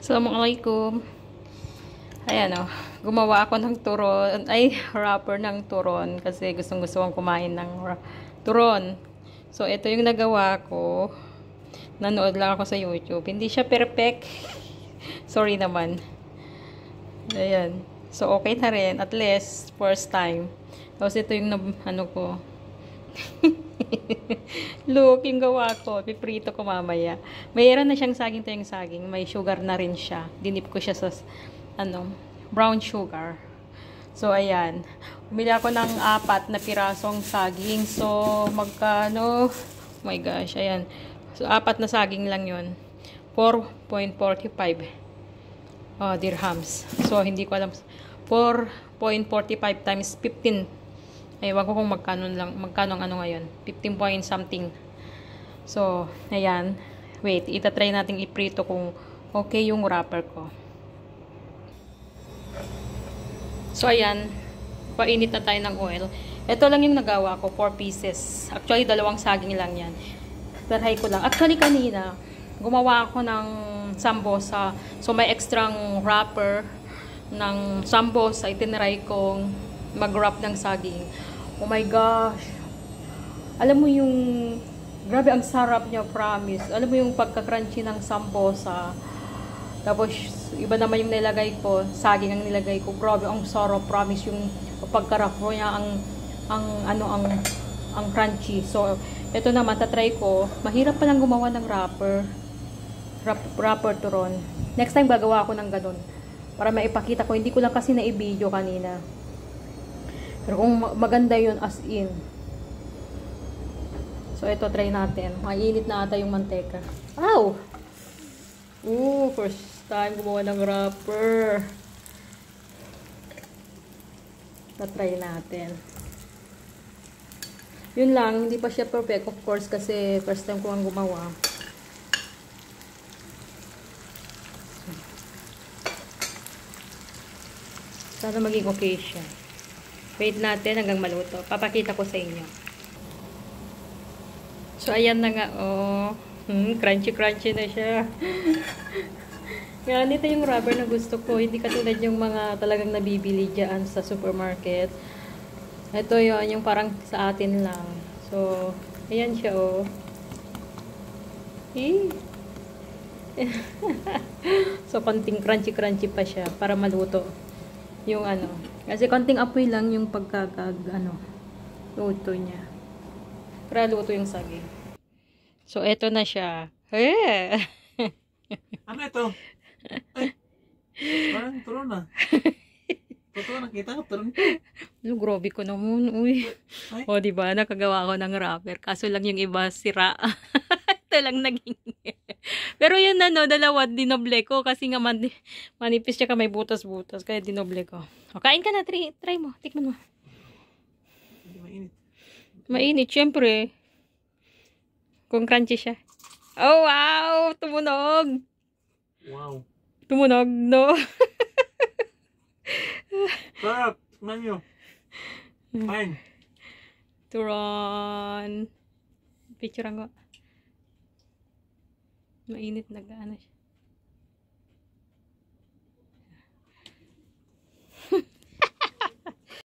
Assalamualaikum. Ayan o. Gumawa ako ng turon. Ay, wrapper ng turon. Kasi gustong-gusto kong kumain ng turon. So, ito yung nagawa ko. Nanood lang ako sa YouTube. Hindi siya perfect. Sorry naman. Ayan. So, okay na rin. At least, first time. Tapos, ito yung ano ko. Look, yung gawa ko. Piprito ko mamaya. Mayroon na siyang saging, to yung saging. May sugar na rin siya. Dinip ko siya sa, brown sugar. So, ayan. Bumili ako ng 4 na pirasong saging. So, magkano? Oh my gosh, ayan. So, 4 na saging lang yun. 4.45 dirhams. So, hindi ko alam. 4.45 times 15. Ewan ko kung magkano ang ano ngayon. 15 point something. So, ayan. Wait, itatry natin iprito kung okay yung wrapper ko. So, ayan. Painit na tayo ng oil. Ito lang yung nagawa ko. 4 pieces. Actually, 2 saging lang yan. Try ko lang. Actually, kanina, gumawa ako ng sambosa. So, may extrang wrapper ng sambosa. Itinry kong mag-wrap ng saging. Oh my gosh. Alam mo yung, grabe ang sarap niya, promise. Alam mo yung pagka-crunchy ng sambosa. Tapos, iba naman yung nilagay ko. Saging ang nilagay ko. Grabe, ang sarap, promise. Yung pagka-wrap niya, ang crunchy. So, ito naman, tatry ko. Mahirap pa lang gumawa ng wrapper turon. Next time, gagawa ako ng ganun. Para maipakita ko. Hindi ko lang kasi na-i-video kanina. Pero kung maganda yun, as in. So, ito, try natin. Mainit na ata yung manteka. Ow! Ooh, first time gumawa ng wrapper. Na-try natin. Yun lang, hindi pa siya perfect, of course, kasi first time ko ang gumawa. Sana maging okay siya. Wait natin hanggang maluto. Papakita ko sa inyo. So, ayan na nga. Oh, crunchy-crunchy na siya. Yan, ito yung rubber na gusto ko. Hindi katulad yung mga talagang nabibili dyan sa supermarket. Ito yun, yung parang sa atin lang. So, ayan siya, oh. So, konting crunchy-crunchy pa siya para maluto. Yung ano. Kasi konting apoy lang yung luto niya. Para luto yung saging. So, eto na siya. Ano ito? Ay, parang turon na. Totoo, nakita ko, turon ko. Ano, grabe ko naman. Uy. O, diba? Nakagawa ko ng wrapper. Kaso lang yung iba sira. Ito lang naging. Pero yun dalawa, dinoble ko. Kasi nga manipis siya ka, may butas-butas. Kaya dinoble ko. O, kain ka na. Try mo. Tikman mo. Hindi mainit. Mainit, syempre. Kung crunchy siya. Oh, wow! Tumunog! Wow. Tumunog, no? Sarap! Tignan nyo. Fine. Turon. Picture ko. Mainit na gaano siya.